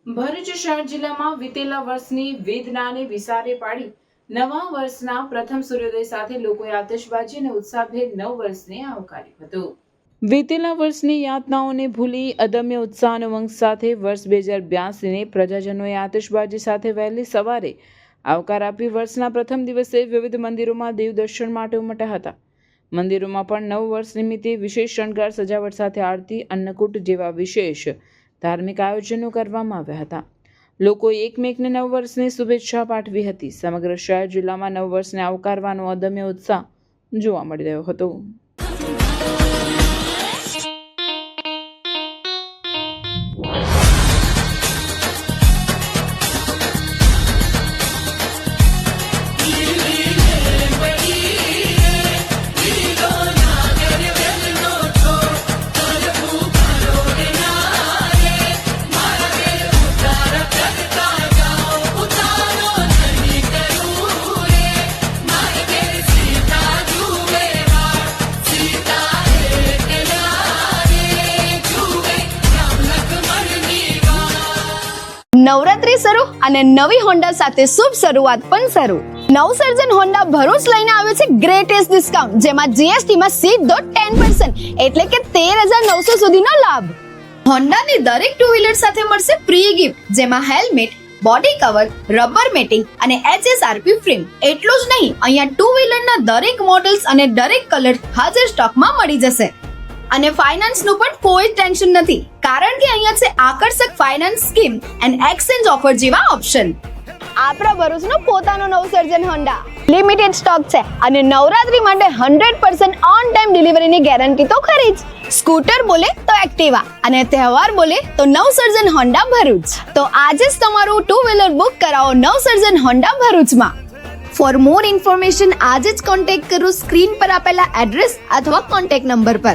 ભરૂચ શહેર જિલ્લામાં વીતેલા વર્ષની વેદનાને વિસારે પાડી નવા વર્ષના પ્રથમ સૂર્યોદય સાથે લોકોએ આતશબાજી અને ઉત્સાહભેર નવ વર્ષને આવકાર્યું હતું। વીતેલા વર્ષની યાતનાઓને ભૂલી અદમ્ય ઉત્સાહ અને ઉમંગ સાથે વર્ષ 2082ને પ્રજાજનોએ આતશબાજી સાથે વહેલી સવારે આવકાર આપી વર્ષના પ્રથમ દિવસે વિવિધ મંદિરોમાં દેવ દર્શન માટે ઉમટ્યા હતા। મંદિરોમાં પણ નવ વર્ષ નિમિત્તે વિશેષ શણગાર સજાવટ સાથે આરતી, અન્નકૂટ જેવા વિશેષ ધાર્મિક આયોજનો કરવામાં આવ્યા હતા। લોકોએ એકમેકને નવ વર્ષની શુભેચ્છા પાઠવી હતી। સમગ્ર શહેર જિલ્લામાં નવ વર્ષને આવકારવાનો અદમ્ય ઉત્સાહ જોવા મળી રહ્યો હતો। નવરાત્રી શરૂ અને નવી હોન્ડા સાથે શુભ શરૂઆત પણ શરૂ। નવસર્જન હોન્ડા ભરૂચ લઈને આવ્યો છે ગ્રેટેસ્ટ ડિસ્કાઉન્ટ, જેમાં જીએસટી માં સીધો 10% એટલે કે 13,900 સુધીનો લાભ। હોન્ડાની દરેક ટુ વ્હીલર સાથે મળશે પ્રી ગિફ્ટ, જેમાં helmet, body cover, rubber matting અને HSRP ફ્રેમ। એટલું જ નહીં, અહીંયા ટુ વ્હીલરના દરેક મોડલ્સ અને દરેક કલર હાજર સ્ટોકમાં મળી જશે। અને ફાઇનાન્સનું પણ કોઈ ટેન્શન નથી, કારણ કે અહીંયા છે આકર્ષક finance scheme and exchange offer જેવા ઓપ્શન। આપણા ભરૂચનું પોતાનું નવસર્જન હોન્ડા લિમિટેડ સ્ટોક છે અને નવરાત્રી માટે 100% ઓન ટાઈમ ડિલિવરીની ગેરંટી તો ખરી જ। સ્કૂટર બોલે તો એક્ટિવા અને તહેવાર બોલે તો નવસર્જન હોન્ડા ભરૂચ। તો આજે જ તમારું ટુ વ્હીલર બુક કરાવો નવસર્જન હોન્ડા ભરૂચમાં। ફોર મોર ઇન્ફોર્મેશન આજે જ કોન્ટેક્ટ કરો સ્ક્રીન પર આપેલા એડ્રેસ અથવા કોન્ટેક્ટ નંબર પર।